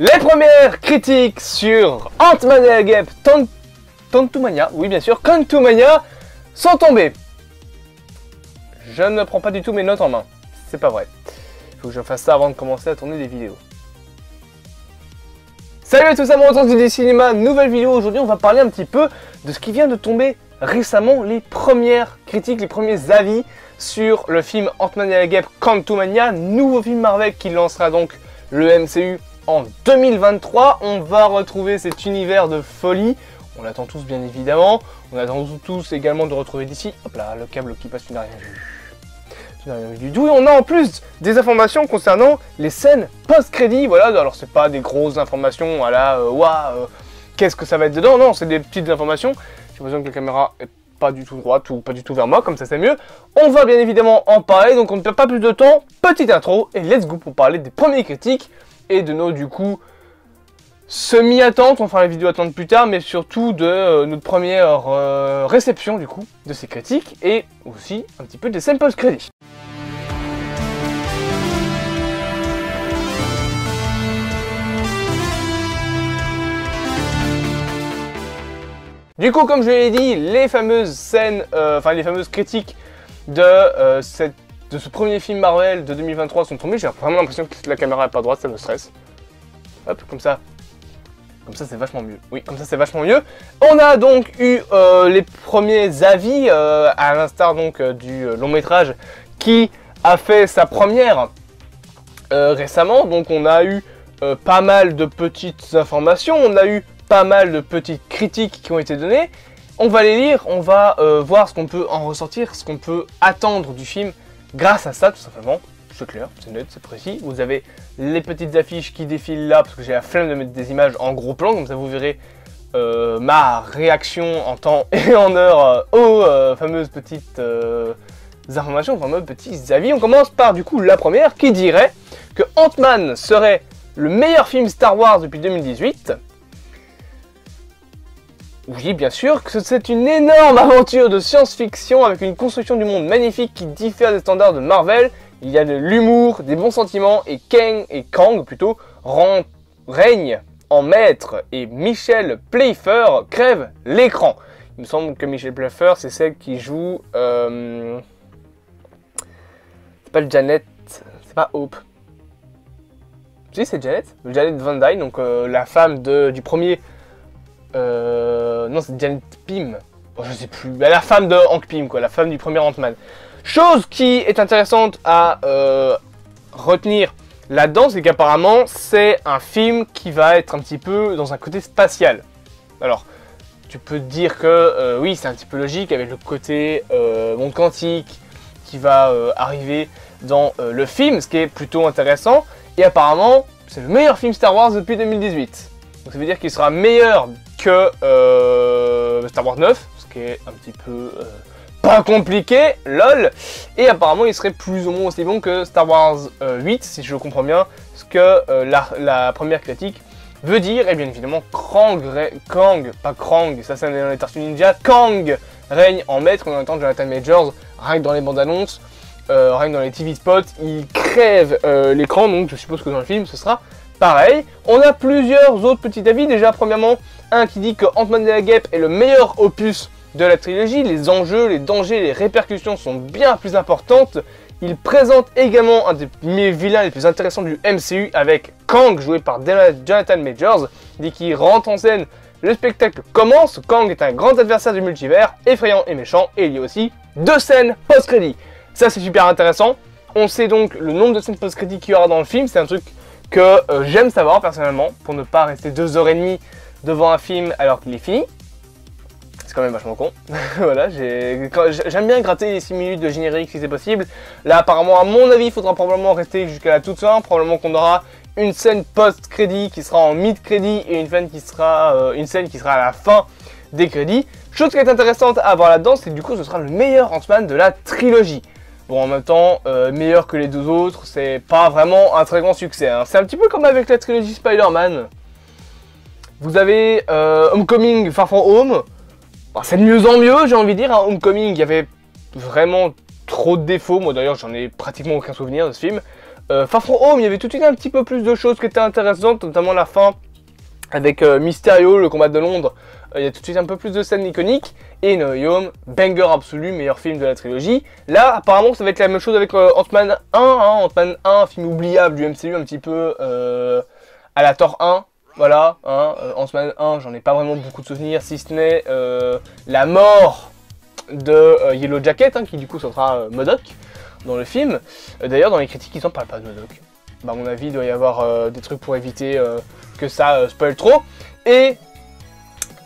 Les premières critiques sur Ant-Man et la Guêpe Quantumania, oui bien sûr, Quantumania, sont tombées. Je ne prends pas du tout mes notes en main, c'est pas vrai. Il faut que je fasse ça avant de commencer à tourner des vidéos. Salut à tous amoureux du cinéma, nouvelle vidéo. Aujourd'hui on va parler un petit peu de ce qui vient de tomber récemment, les premières critiques, les premiers avis sur le film Ant-Man et la Guêpe Quantumania, nouveau film Marvel qui lancera donc le MCU en 2023. On va retrouver cet univers de folie, on l'attend tous bien évidemment, on attend tous également de retrouver d'ici, hop là, le câble qui passe, tu n'as rien vu. Tu n'as rien vu du tout, et on a en plus des informations concernant les scènes post-crédit, voilà, alors c'est pas des grosses informations à la qu'est-ce que ça va être dedans, non, c'est des petites informations. J'ai l'impression que la caméra est pas du tout droite ou pas du tout vers moi, comme ça c'est mieux. On va bien évidemment en parler, donc on ne perd pas plus de temps. Petite intro et let's go pour parler des premiers critiques et de nos du coup semi-attentes. On fera la vidéo attente plus tard, mais surtout de notre première réception du coup de ces critiques et aussi un petit peu des scènes post-crédit. Du coup, comme je l'ai dit, les fameuses scènes, les fameuses critiques de ce premier film Marvel de 2023 sont tombées. J'ai vraiment l'impression que la caméra n'est pas droite, ça me stresse. Hop, comme ça c'est vachement mieux. Oui, comme ça c'est vachement mieux. On a donc eu les premiers avis, à l'instar donc du long métrage qui a fait sa première récemment. Donc on a eu pas mal de petites informations, on a eu pas mal de petites critiques qui ont été données. On va les lire, on va voir ce qu'on peut en ressortir, ce qu'on peut attendre du film grâce à ça tout simplement. C'est clair, c'est net, c'est précis. Vous avez les petites affiches qui défilent là parce que j'ai la flemme de mettre des images en gros plan, comme ça vous verrez ma réaction en temps et en heure aux fameuses petites informations, aux fameux petits avis. On commence par du coup la première qui dirait que Ant-Man serait le meilleur film Star Wars depuis 2018. Oui, bien sûr, que c'est une énorme aventure de science-fiction avec une construction du monde magnifique qui diffère des standards de Marvel. Il y a de l'humour, des bons sentiments et Kang plutôt règne en maître et Michelle Pfeiffer crève l'écran. Il me semble que Michelle Pfeiffer c'est celle qui joue c'est pas le Janet, c'est pas Hope. Si c'est Janet Van Dyne, donc la femme du premier. Non, c'est Janet Pym. Oh, je sais plus. Bah, la femme de Hank Pym, quoi. La femme du premier Ant-Man. Chose qui est intéressante à retenir là-dedans, c'est qu'apparemment, c'est un film qui va être un petit peu dans un côté spatial. Alors, tu peux te dire que oui, c'est un petit peu logique avec le côté monde quantique qui va arriver dans le film, ce qui est plutôt intéressant. Et apparemment, c'est le meilleur film Star Wars depuis 2018. Donc ça veut dire qu'il sera meilleur que Star Wars 9, ce qui est un petit peu pas compliqué, lol. Et apparemment il serait plus ou moins aussi bon que Star Wars 8, si je comprends bien ce que la première critique veut dire. Et bien évidemment Kang, ça c'est dans les Tortues Ninja, Kang règne en maître. On entend Jonathan Majors, rien que dans les bandes annonces, rien que dans les TV spots, il crève l'écran, donc je suppose que dans le film ce sera pareil. On a plusieurs autres petits avis. Déjà, premièrement, un qui dit que Ant-Man et la Guêpe est le meilleur opus de la trilogie. Les enjeux, les dangers, les répercussions sont bien plus importantes. Il présente également un des vilains les plus intéressants du MCU avec Kang, joué par Jonathan Majors. Dès qu'il rentre en scène, le spectacle commence. Kang est un grand adversaire du multivers, effrayant et méchant. Et il y a aussi 2 scènes post-crédit. Ça, c'est super intéressant. On sait donc le nombre de scènes post-crédit qu'il y aura dans le film. C'est un truc que j'aime savoir personnellement, pour ne pas rester 2h30 devant un film alors qu'il est fini. C'est quand même vachement con. Voilà, j'aime bien gratter les 6 minutes de générique si c'est possible. Là apparemment à mon avis il faudra probablement rester jusqu'à la toute fin. Probablement qu'on aura une scène post-crédit qui sera en mid-crédit et une scène qui sera à la fin des crédits. Chose qui est intéressante à voir là-dedans, c'est que du coup ce sera le meilleur Ant-Man de la trilogie. Bon, en même temps, meilleur que les 2 autres, c'est pas vraiment un très grand succès. Hein. C'est un petit peu comme avec la trilogie Spider-Man. Vous avez Homecoming, Far From Home. Bon, c'est de mieux en mieux, j'ai envie de dire. Hein. Homecoming, il y avait vraiment trop de défauts. Moi d'ailleurs, j'en ai pratiquement aucun souvenir de ce film. Far From Home, il y avait tout de suite un petit peu plus de choses qui étaient intéressantes, notamment la fin avec Mysterio, le combat de Londres. Il y a tout de suite un peu plus de scènes iconiques. Et No Way Home, banger absolu, meilleur film de la trilogie. Là, apparemment, ça va être la même chose avec Ant-Man 1. Ant-Man 1, film oubliable du MCU, un petit peu à la Thor 1. Voilà, Ant-Man 1, j'en ai pas vraiment beaucoup de souvenirs, si ce n'est la mort de Yellow Jacket, qui du coup sera MODOK dans le film. D'ailleurs, dans les critiques, ils en parlent pas de MODOK. Bah, à mon avis, il doit y avoir des trucs pour éviter que ça spoil trop. Et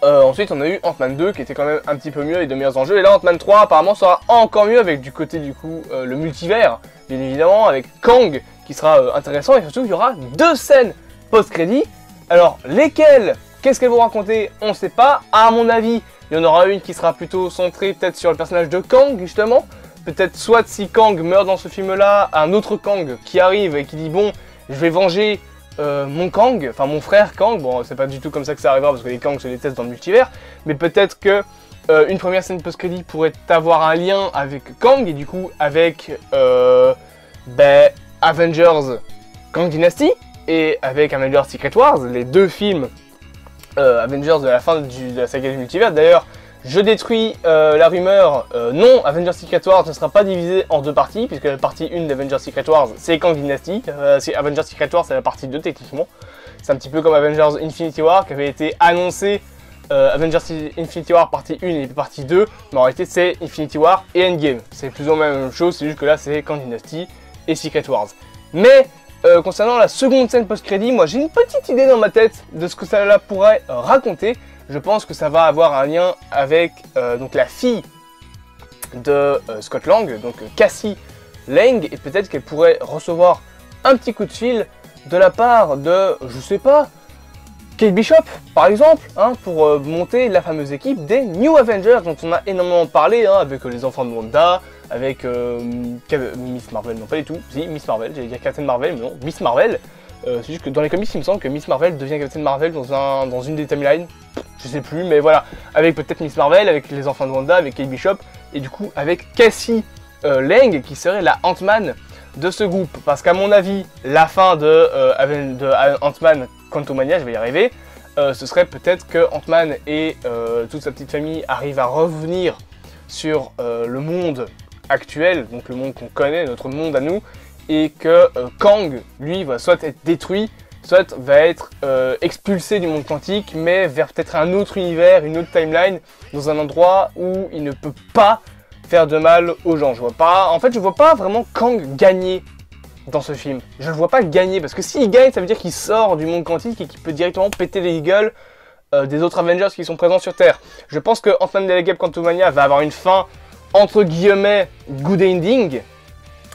ensuite, on a eu Ant-Man 2 qui était quand même un petit peu mieux et de meilleurs enjeux. Et là, Ant-Man 3 apparemment sera encore mieux avec du côté du coup le multivers, bien évidemment, avec Kang qui sera intéressant. Et surtout, il y aura 2 scènes post-crédit. Alors, lesquelles? Qu'est-ce qu'elles vont raconter? On ne sait pas. À mon avis, il y en aura une qui sera plutôt centrée peut-être sur le personnage de Kang, justement. Peut-être soit si Kang meurt dans ce film-là, un autre Kang qui arrive et qui dit « Bon, je vais venger mon Kang, enfin mon frère Kang ». Bon, c'est pas du tout comme ça que ça arrivera parce que les Kang se détestent dans le multivers. Mais peut-être que une première scène post-crédit pourrait avoir un lien avec Kang et du coup avec Avengers Kang Dynasty. Et avec Avengers Secret Wars, les 2 films Avengers de la fin de la saga du multivers. D'ailleurs, je détruis la rumeur, non, Avengers Secret Wars ne sera pas divisé en 2 parties, puisque la partie 1 d'Avengers Secret Wars, c'est Kang Dynasty. Avengers Secret Wars, c'est la partie 2 techniquement. C'est un petit peu comme Avengers Infinity War, qui avait été annoncé Avengers Infinity War partie 1 et partie 2, mais en réalité c'est Infinity War et Endgame. C'est plus ou moins la même chose, c'est juste que là c'est Kang Dynasty et Secret Wars. Mais concernant la seconde scène post-crédit, moi j'ai une petite idée dans ma tête de ce que ça pourrait raconter. Je pense que ça va avoir un lien avec donc la fille de Scott Lang, donc Cassie Lang, et peut-être qu'elle pourrait recevoir un petit coup de fil de la part de, je sais pas, Kate Bishop par exemple, pour monter la fameuse équipe des New Avengers dont on a énormément parlé, avec les enfants de Wanda, avec Miss Marvel, non pas du tout, si Miss Marvel, j'allais dire Captain Marvel, mais non, Miss Marvel. C'est juste que dans les comics, il me semble que Miss Marvel devient Captain Marvel dans une des timelines, je sais plus, mais voilà, avec peut-être Miss Marvel, avec les enfants de Wanda, avec Kate Bishop, et du coup avec Cassie Lang, qui serait la Ant-Man de ce groupe, parce qu'à mon avis, la fin de Ant-Man Quantumania, je vais y arriver, ce serait peut-être que Ant-Man et toute sa petite famille arrivent à revenir sur le monde actuel, donc le monde qu'on connaît, notre monde à nous, et que Kang, lui, va soit être détruit, soit va être expulsé du monde quantique, mais vers peut-être un autre univers, une autre timeline, dans un endroit où il ne peut pas faire de mal aux gens. Je vois pas vraiment Kang gagner dans ce film. Je le vois pas gagner, parce que s'il gagne, ça veut dire qu'il sort du monde quantique et qu'il peut directement péter les gueules des autres Avengers qui sont présents sur Terre. Je pense que Ant-Man and the Wasp Quantumania va avoir une fin entre guillemets good ending,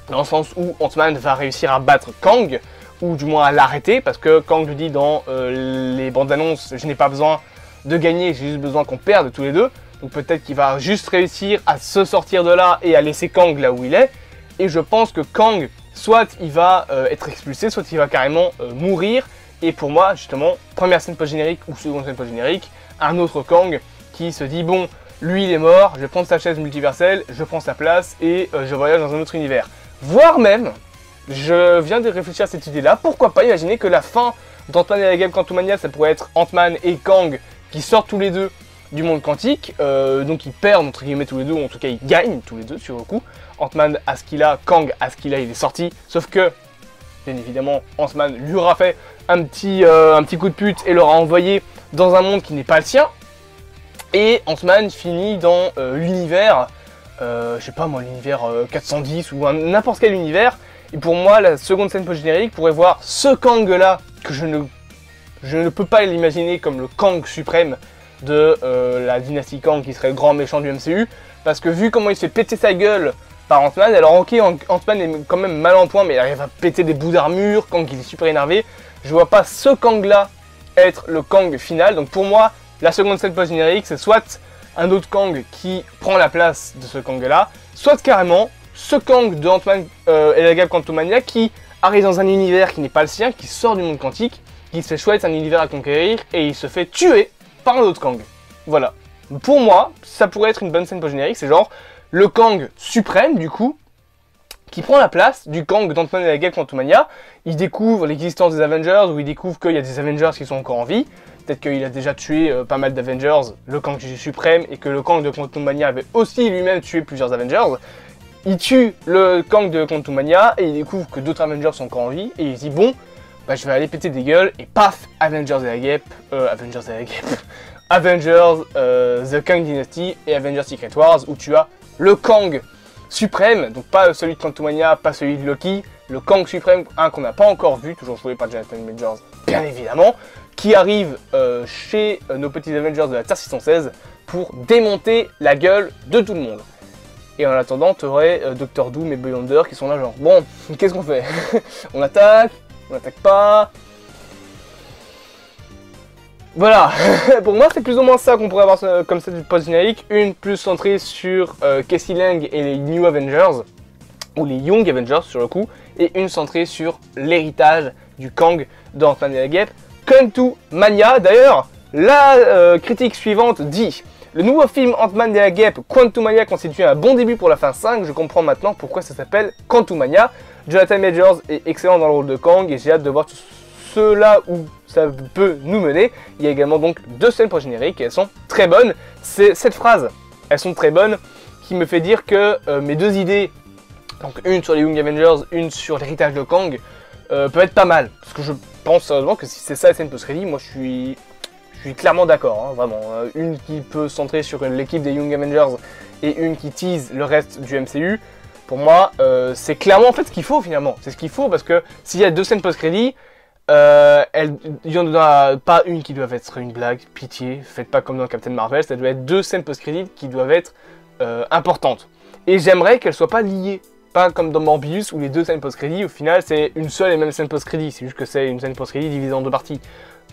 dans le sens où Ant-Man va réussir à battre Kang, ou du moins à l'arrêter, parce que Kang lui dit dans les bandes annonces, je n'ai pas besoin de gagner, j'ai juste besoin qu'on perde tous les deux. Donc peut-être qu'il va juste réussir à se sortir de là et à laisser Kang là où il est. Et je pense que Kang, soit il va être expulsé, soit il va carrément mourir. Et pour moi, justement, première scène post-générique ou seconde scène post-générique, un autre Kang qui se dit, bon, lui il est mort, je vais prendre sa chaise multiverselle, je prends sa place et je voyage dans un autre univers. Voire même, je viens de réfléchir à cette idée-là, pourquoi pas imaginer que la fin d'Ant-Man et la Wasp Quantumania, ça pourrait être Ant-Man et Kang qui sortent tous les deux du monde quantique, donc ils perdent entre guillemets tous les deux, ou en tout cas ils gagnent tous les deux sur le coup. Ant-Man à ce qu'il a, Kang à ce qu'il a, il est sorti, sauf que, bien évidemment, Ant-Man lui aura fait un petit coup de pute et l'aura envoyé dans un monde qui n'est pas le sien, et Ant-Man finit dans l'univers, je sais pas moi, l'univers 410 ou n'importe quel univers, et pour moi la seconde scène post-générique pourrait voir ce Kang là, que je ne peux pas l'imaginer comme le Kang suprême de la dynastie Kang qui serait le grand méchant du MCU, parce que vu comment il se fait péter sa gueule par Ant-Man, alors ok, Ant-Man est quand même mal en point, mais il arrive à péter des bouts d'armure, Kang il est super énervé, je vois pas ce Kang là être le Kang final, donc pour moi, la seconde scène post-générique, c'est soit un autre Kang qui prend la place de ce Kang là, soit carrément ce Kang de Ant-Man et la Wasp Quantumania qui arrive dans un univers qui n'est pas le sien, qui sort du monde quantique, qui se fait chouette, un univers à conquérir, et il se fait tuer par un autre Kang. Voilà. Pour moi, ça pourrait être une bonne scène post-générique, c'est genre le Kang suprême du coup, qui prend la place du Kang d'Ant-Man et la Guêpe Quantumania. Il découvre l'existence des Avengers, ou il découvre qu'il y a des Avengers qui sont encore en vie. Peut-être qu'il a déjà tué pas mal d'Avengers, le Kang suprême, et que le Kang de Quantumania avait aussi lui-même tué plusieurs Avengers. Il tue le Kang de Quantumania, et il découvre que d'autres Avengers sont encore en vie, et il se dit bon, bah je vais aller péter des gueules, et paf, Avengers The Kang Dynasty et Avengers Secret Wars, où tu as le Kang suprême, donc pas celui de Quantumania, pas celui de Loki, le Kang suprême, un qu'on n'a pas encore vu, toujours joué par Jonathan Majors, bien évidemment, qui arrive chez nos petits Avengers de la Terre 616 pour démonter la gueule de tout le monde. Et en attendant, tu aurais Doctor Doom et Beyonder qui sont là genre, bon, qu'est-ce qu'on fait? On attaque pas. Voilà, pour moi c'est plus ou moins ça qu'on pourrait avoir comme ça du post-générique, une plus centrée sur Casey Lang et les New Avengers, ou les Young Avengers sur le coup, et une centrée sur l'héritage du Kang dans Ant-Man et la Guêpe, Quantumania. D'ailleurs, la critique suivante dit: le nouveau film Ant-Man et la Guêpe, Quantumania, constitue un bon début pour la fin 5, je comprends maintenant pourquoi ça s'appelle Quantumania. Jonathan Majors est excellent dans le rôle de Kang, et j'ai hâte de voir cela où ça peut nous mener. Il y a également donc 2 scènes post-génériques et elles sont très bonnes. C'est cette phrase, elles sont très bonnes, qui me fait dire que mes 2 idées, donc une sur les Young Avengers, une sur l'héritage de Kang, peuvent être pas mal. Parce que je pense sérieusement que si c'est ça la scène post-crédit, moi je suis clairement d'accord, hein, vraiment. Une qui peut se centrer sur l'équipe des Young Avengers et une qui tease le reste du MCU. Pour moi, c'est clairement en fait ce qu'il faut finalement. C'est ce qu'il faut parce que s'il y a 2 scènes post-crédit, il n'y en a pas une qui doit être une blague, pitié, faites pas comme dans Captain Marvel, ça doit être 2 scènes post-crédit qui doivent être importantes. Et j'aimerais qu'elles soient pas liées, pas comme dans Morbius où les 2 scènes post-crédit, au final c'est une seule et même scène post-crédit, c'est juste que c'est une scène post-crédit divisée en 2 parties.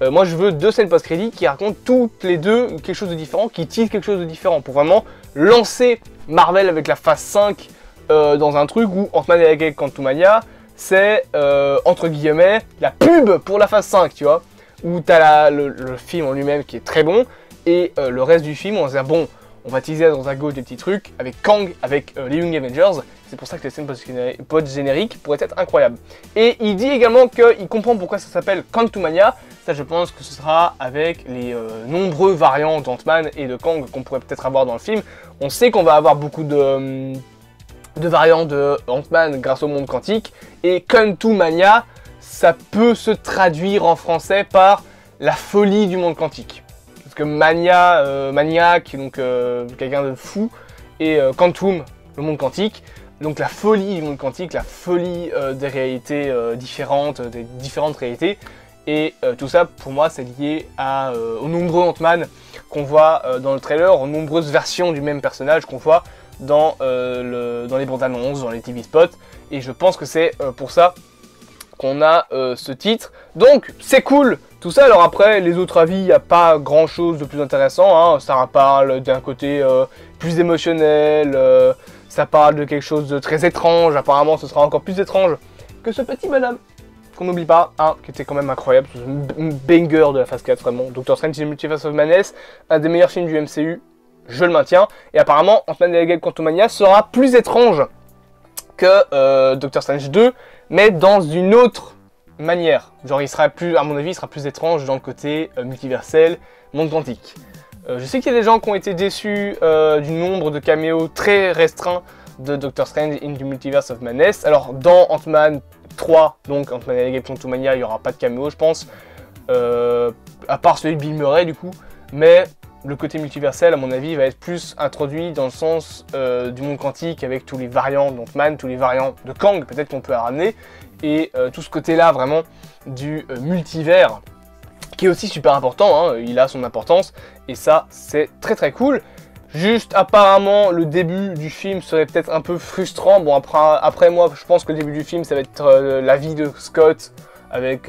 Moi je veux 2 scènes post-crédit qui racontent toutes les 2 quelque chose de différent, qui teasent quelque chose de différent, pour vraiment lancer Marvel avec la phase 5 dans un truc où Ant-Man et la Guêpe Quantumania, c'est, entre guillemets, la pub pour la phase 5, tu vois, où t'as le film en lui-même qui est très bon, et le reste du film, on va se dire, bon, on va teaser à droite à gauche des petits trucs, avec Kang, avec les Young Avengers, c'est pour ça que les scènes post-génériques pourraient être incroyables. Et il dit également qu'il comprend pourquoi ça s'appelle Quantumania, ça je pense que ce sera avec les nombreux variants d'Ant-Man et de Kang qu'on pourrait peut-être avoir dans le film. On sait qu'on va avoir beaucoup de variants de Ant-Man grâce au monde quantique, et Quantumania, ça peut se traduire en français par la folie du monde quantique. Parce que maniaque, donc quelqu'un de fou, et Quantum, le monde quantique, donc la folie du monde quantique, la folie des réalités différentes, des différentes réalités, et tout ça pour moi c'est lié aux nombreux Ant-Man qu'on voit dans le trailer, aux nombreuses versions du même personnage qu'on voit dans les bandes annonces, dans les TV spots, et je pense que c'est pour ça qu'on a ce titre. Donc c'est cool tout ça. Alors après les autres avis, il n'y a pas grand chose de plus intéressant, hein. Ça parle d'un côté plus émotionnel, ça parle de quelque chose de très étrange. Apparemment ce sera encore plus étrange que ce petit bonhomme qu'on n'oublie pas, hein, qui était quand même incroyable, un banger de la phase 4 vraiment. Doctor Strange in the Multiverse of Madness, un des meilleurs films du MCU, je le maintiens. Et apparemment, Ant-Man et la Guêpe Quantumania sera plus étrange que Doctor Strange 2, mais dans une autre manière. Genre, il sera plus, à mon avis, il sera plus étrange dans le côté multiversel, monde quantique. Je sais qu'il y a des gens qui ont été déçus du nombre de caméos très restreint de Doctor Strange in the Multiverse of Madness. Alors, dans Ant-Man 3, donc Ant-Man et la Guêpe Quantumania, il n'y aura pas de caméo, je pense, à part celui de Bill Murray, du coup, mais le côté multiversel, à mon avis, va être plus introduit dans le sens du monde quantique, avec tous les variants d'Ant-Man, tous les variants de Kang, peut-être qu'on peut la ramener, et tout ce côté-là, vraiment, du multivers, qui est aussi super important, hein, il a son importance, et ça, c'est très très cool. Juste, apparemment, le début du film serait peut-être un peu frustrant. Bon, après moi, je pense que le début du film, ça va être la vie de Scott, avec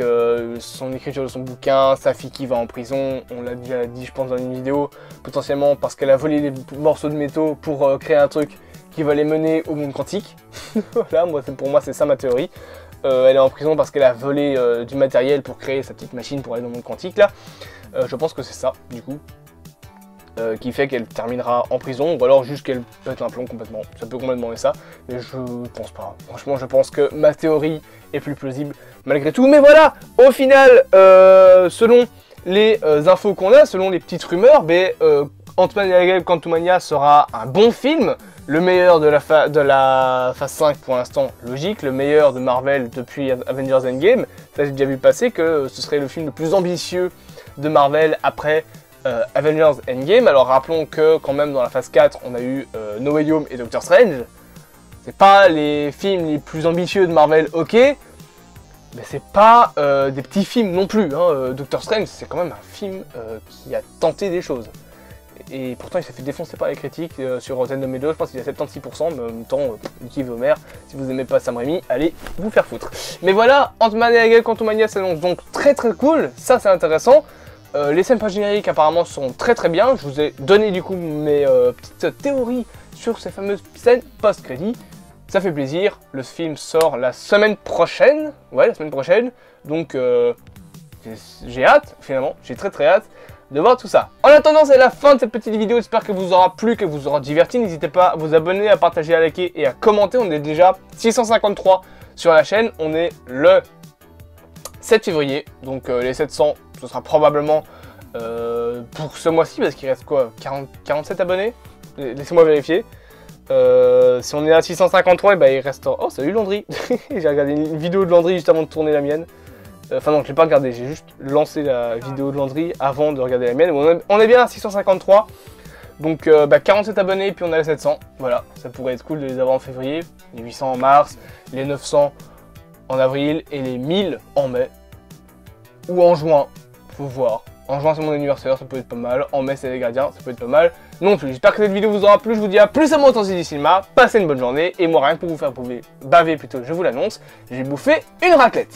son écriture de son bouquin, sa fille qui va en prison, on l'a déjà dit je pense dans une vidéo, potentiellement parce qu'elle a volé des morceaux de métaux pour créer un truc qui va les mener au monde quantique. Voilà, pour moi c'est ça ma théorie. Elle est en prison parce qu'elle a volé du matériel pour créer sa petite machine pour aller dans le monde quantique là. Je pense que c'est ça du coup. qui fait qu'elle terminera en prison, ou alors juste qu'elle pète un plomb complètement. Ça peut complètement être ça, mais je pense pas. Franchement, je pense que ma théorie est plus plausible malgré tout. Mais voilà, au final, selon les infos qu'on a, selon les petites rumeurs, Ant-Man et la Guêpe Quantumania sera un bon film, le meilleur de la phase 5 pour l'instant, logique, le meilleur de Marvel depuis Avengers Endgame. Ça, j'ai déjà vu passer que ce serait le film le plus ambitieux de Marvel après Avengers Endgame. Alors rappelons que quand même dans la phase 4, on a eu No Way Home et Doctor Strange. C'est pas les films les plus ambitieux de Marvel, ok, mais c'est pas des petits films non plus. Hein. Doctor Strange, c'est quand même un film qui a tenté des choses. Et pourtant, il s'est fait défoncer par les critiques sur Rotten Tomatoes. Je pense qu'il a 76%, mais en même temps, Nicky Vomer, si vous aimez pas Sam Raimi, allez vous faire foutre. Mais voilà, Ant-Man et la Guêpe Quantumania s'annonce donc très cool. Ça, c'est intéressant. Les scènes post-génériques apparemment seront très bien. Je vous ai donné du coup mes petites théories sur ces fameuses scènes post-crédit. Ça fait plaisir. Le film sort la semaine prochaine. Ouais, la semaine prochaine. Donc j'ai hâte, finalement. J'ai très hâte de voir tout ça. En attendant, c'est la fin de cette petite vidéo. J'espère qu'elle vous aura plu, qu'elle vous aura diverti. N'hésitez pas à vous abonner, à partager, à liker et à commenter. On est déjà 653 sur la chaîne. On est le 7 février. Donc les 700... ce sera probablement pour ce mois-ci, parce qu'il reste quoi, 47 abonnés. Laissez-moi vérifier. Si on est à 653, et bah il reste... Oh, salut Landry. J'ai regardé une vidéo de Landry juste avant de tourner la mienne. Enfin non, je l'ai pas regardé, j'ai juste lancé la vidéo de Landry avant de regarder la mienne. On est bien à 653. Donc 47 abonnés, puis on a les 700. Voilà, ça pourrait être cool de les avoir en février. Les 800 en mars, les 900 en avril et les 1000 en mai. Ou en juin, faut voir. En juin c'est mon anniversaire, ça peut être pas mal. En mai c'est les gardiens, ça peut être pas mal. Non plus, j'espère que cette vidéo vous aura plu. Je vous dis à plus à moi dans du cinéma. Passez une bonne journée. Et moi rien que pour vous faire baver plutôt, je vous l'annonce, j'ai bouffé une raclette.